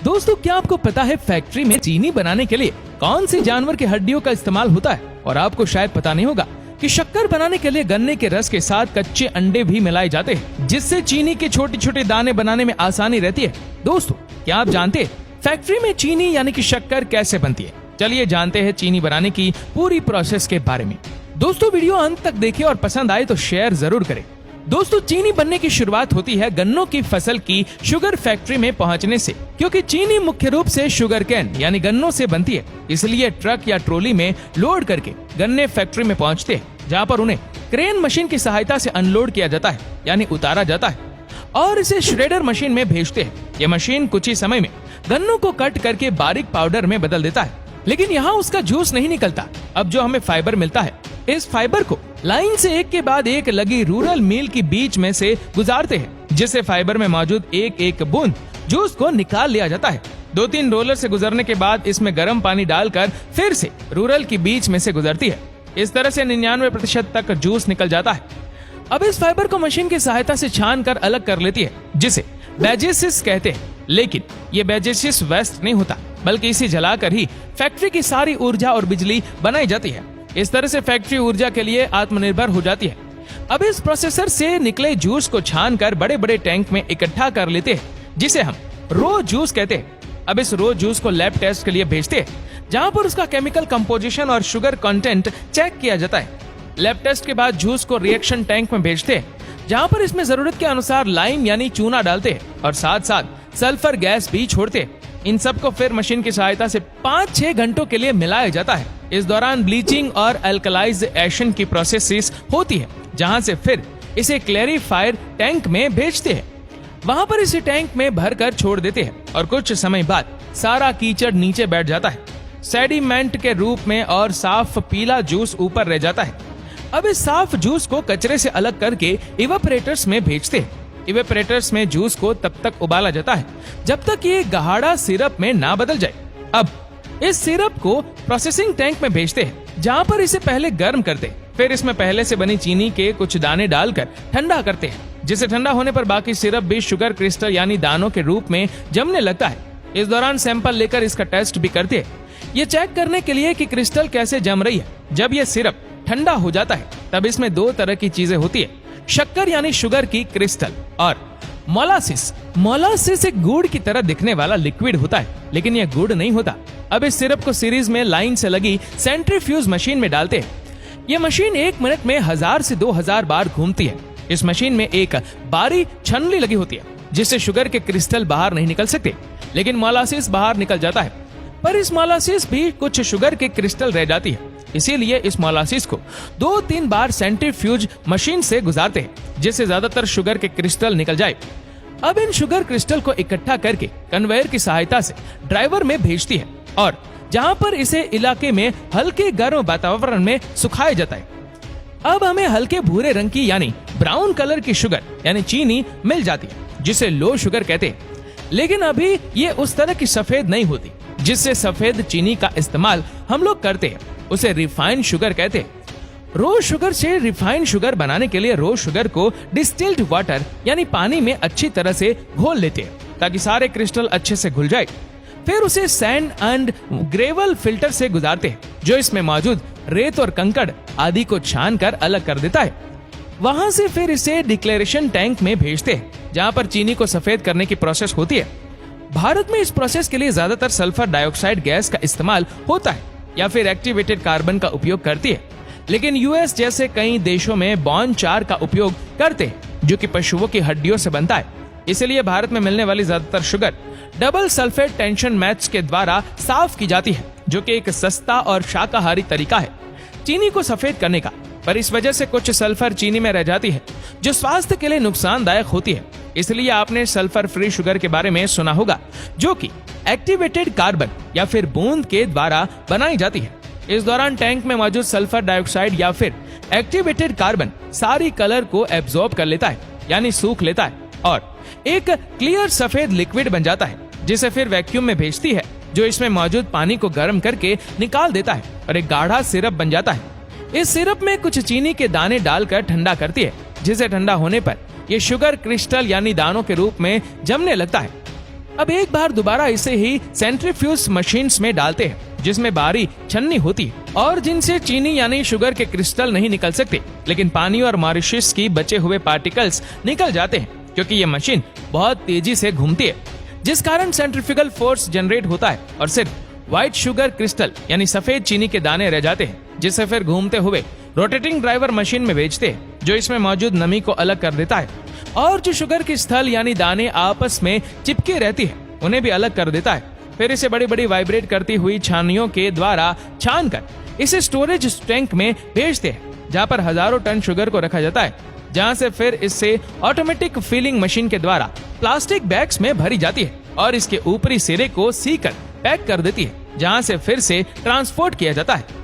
दोस्तों, क्या आपको पता है फैक्ट्री में चीनी बनाने के लिए कौन सी जानवर की हड्डियों का इस्तेमाल होता है? और आपको शायद पता नहीं होगा कि शक्कर बनाने के लिए गन्ने के रस के साथ कच्चे अंडे भी मिलाए जाते हैं, जिससे चीनी के छोटे छोटे दाने बनाने में आसानी रहती है। दोस्तों, क्या आप जानते हैं फैक्ट्री में चीनी यानी कि शक्कर कैसे बनती है? चलिए जानते हैं चीनी बनाने की पूरी प्रोसेस के बारे में। दोस्तों, वीडियो अंत तक देखिए और पसंद आए तो शेयर जरूर करें। दोस्तों, चीनी बनने की शुरुआत होती है गन्नों की फसल की शुगर फैक्ट्री में पहुंचने से, क्योंकि चीनी मुख्य रूप से शुगर कैन यानी गन्नों से बनती है। इसलिए ट्रक या ट्रॉली में लोड करके गन्ने फैक्ट्री में पहुंचते हैं, जहां पर उन्हें क्रेन मशीन की सहायता से अनलोड किया जाता है यानी उतारा जाता है और इसे श्रेडर मशीन में भेजते हैं। यह मशीन कुछ ही समय में गन्नों को कट करके बारीक पाउडर में बदल देता है। लेकिन यहाँ उसका जूस नहीं निकलता। अब जो हमें फाइबर मिलता है, इस फाइबर को लाइन से एक के बाद एक लगी रूरल मिल की बीच में से गुजारते हैं, जिससे फाइबर में मौजूद एक एक बूंद जूस को निकाल लिया जाता है। 2-3 रोलर से गुजरने के बाद इसमें गर्म पानी डालकर फिर से रूरल की बीच में से गुजरती है। इस तरह से 99% तक जूस निकल जाता है। अब इस फाइबर को मशीन की सहायता से छान कर अलग कर लेती है, जिसे बेजेसिस कहते हैं। लेकिन ये बेजेसिस वेस्ट नहीं होता, बल्कि इसे जलाकर ही फैक्ट्री की सारी ऊर्जा और बिजली बनाई जाती है। इस तरह से फैक्ट्री ऊर्जा के लिए आत्मनिर्भर हो जाती है। अब इस प्रोसेसर से निकले जूस को छानकर बड़े बड़े टैंक में इकट्ठा कर लेते हैं, जिसे हम रो जूस कहते हैं। अब इस रो जूस को लैब टेस्ट के लिए भेजते हैं, जहां पर उसका केमिकल कंपोजिशन और शुगर कंटेंट चेक किया जाता है। लैब टेस्ट के बाद जूस को रिएक्शन टैंक में भेजते हैं, जहां पर इसमें जरूरत के अनुसार लाइम यानी चूना डालते हैं और साथ साथ सल्फर गैस भी छोड़ते हैं। इन सब को फिर मशीन की सहायता से 5-6 घंटों के लिए मिलाया जाता है। इस दौरान ब्लीचिंग और अल्कलाइजेशन की प्रोसेस होती है, जहां से फिर इसे क्लैरिफायर टैंक में भेजते हैं। वहां पर इसे टैंक में भरकर छोड़ देते हैं और कुछ समय बाद सारा कीचड़ नीचे बैठ जाता है सेडिमेंट के रूप में और साफ पीला जूस ऊपर रह जाता है। अब इस साफ जूस को कचरे से अलग करके इवेपोरेटर्स में भेजते हैं। इवेपोरेटर्स में जूस को तब तक उबाला जाता है जब तक ये गाढ़ा सिरप में ना बदल जाए। अब इस सिरप को प्रोसेसिंग टैंक में भेजते हैं, जहां पर इसे पहले गर्म करते हैं, फिर इसमें पहले से बनी चीनी के कुछ दाने डालकर ठंडा करते हैं, जिसे ठंडा होने पर बाकी सिरप भी शुगर क्रिस्टल यानी दानों के रूप में जमने लगता है। इस दौरान सैंपल लेकर इसका टेस्ट भी करते हैं, ये चेक करने के लिए कि क्रिस्टल कैसे जम रही है। जब ये सिरप ठंडा हो जाता है, तब इसमें 2 तरह की चीजें होती है, शक्कर यानी शुगर की क्रिस्टल और मोलासिस। मोलासिस एक गुड़ की तरह दिखने वाला लिक्विड होता है, लेकिन यह गुड़ नहीं होता। अब इस सिरप को सीरीज में लाइन से लगी सेंट्रीफ्यूज मशीन में डालते हैं। यह मशीन 1 मिनट में 1000 से 2000 बार घूमती है। इस मशीन में एक बारी छन्नी लगी होती है, जिससे शुगर के क्रिस्टल बाहर नहीं निकल सकते, लेकिन मोलासिस बाहर निकल जाता है। पर इस मोलासिस भी कुछ शुगर के क्रिस्टल रह जाती है, इसीलिए इस मोलासिस को 2-3 बार सेंट्रीफ्यूज मशीन से गुजारते हैं, जिससे ज्यादातर शुगर के क्रिस्टल निकल जाए। अब इन शुगर क्रिस्टल को इकट्ठा करके कन्वेयर की सहायता से ड्राइवर में भेजती है और जहां पर इसे इलाके में हल्के गर्म वातावरण में सुखाया जाता है। अब हमें हल्के भूरे रंग की यानी ब्राउन कलर की शुगर यानी चीनी मिल जाती है, जिसे लो शुगर कहते हैं। लेकिन अभी ये उस तरह की सफेद नहीं होती, जिससे सफेद चीनी का इस्तेमाल हम लोग करते हैं, उसे रिफाइंड शुगर कहते हैं। रो शुगर से रिफाइंड शुगर बनाने के लिए रो शुगर को डिस्टिल्ड वाटर यानी पानी में अच्छी तरह से घोल लेते हैं, ताकि सारे क्रिस्टल अच्छे से घुल जाए। फिर उसे सैंड एंड ग्रेवल फिल्टर से गुजारते हैं, जो इसमें मौजूद रेत और कंकड़ आदि को छान कर अलग कर देता है। वहां से फिर इसे डिक्लेरेशन टैंक में भेजते हैं, जहां पर चीनी को सफेद करने की प्रोसेस होती है। भारत में इस प्रोसेस के लिए ज्यादातर सल्फर डाइऑक्साइड गैस का इस्तेमाल होता है या फिर एक्टिवेटेड कार्बन का उपयोग करती है, लेकिन यूएस जैसे कई देशों में बॉन चार का उपयोग करते हैं, जो कि पशुओं की हड्डियों से बनता है। इसलिए भारत में मिलने वाली ज्यादातर sugar double sulphate tension maths के द्वारा साफ की जाती है, जो कि एक सस्ता और शाकाहारी तरीका है चीनी को सफेद करने का। पर इस वजह से कुछ सल्फर चीनी में रह जाती है, जो स्वास्थ्य के लिए नुकसानदायक होती है। इसलिए आपने सल्फर फ्री शुगर के बारे में सुना होगा, जो कि एक्टिवेटेड कार्बन या फिर बूंद के द्वारा बनाई जाती है। इस दौरान टैंक में मौजूद सल्फर डाइऑक्साइड या फिर एक्टिवेटेड कार्बन सारी कलर को एब्जॉर्ब कर लेता है यानी सूख लेता है और एक क्लियर सफेद लिक्विड बन जाता है, जिसे फिर वैक्यूम में भेजती है, जो इसमें मौजूद पानी को गर्म करके निकाल देता है और एक गाढ़ा सिरप बन जाता है। इस सिरप में कुछ चीनी के दाने डालकर ठंडा करती है, जिसे ठंडा होने पर ये शुगर क्रिस्टल यानी दानों के रूप में जमने लगता है। अब एक बार दोबारा इसे ही सेंट्रीफ्यूज मशीन्स में डालते हैं, जिसमें बारी छन्नी होती है और जिनसे चीनी यानी शुगर के क्रिस्टल नहीं निकल सकते, लेकिन पानी और मॉरिशस की बचे हुए पार्टिकल्स निकल जाते हैं, क्योंकि ये मशीन बहुत तेजी से घूमती है, जिस कारण सेंट्रीफ्यूगल फोर्स जनरेट होता है और सिर्फ व्हाइट शुगर क्रिस्टल यानी सफेद चीनी के दाने रह जाते हैं, जिसे फिर घूमते हुए रोटेटिंग ड्राइवर मशीन में भेजते हैं, जो इसमें मौजूद नमी को अलग कर देता है और जो शुगर की स्थल यानी दाने आपस में चिपके रहती है उन्हें भी अलग कर देता है। फिर इसे बड़ी बड़ी वाइब्रेट करती हुई छानियों के द्वारा छान कर इसे स्टोरेज टैंक में भेजते हैं, जहाँ पर हजारों टन शुगर को रखा जाता है, जहाँ से फिर इससे ऑटोमेटिक फिलिंग मशीन के द्वारा प्लास्टिक बैग्स में भरी जाती है और इसके ऊपरी सिरे को सीकर पैक कर देती है, जहाँ से फिर से ट्रांसपोर्ट किया जाता है।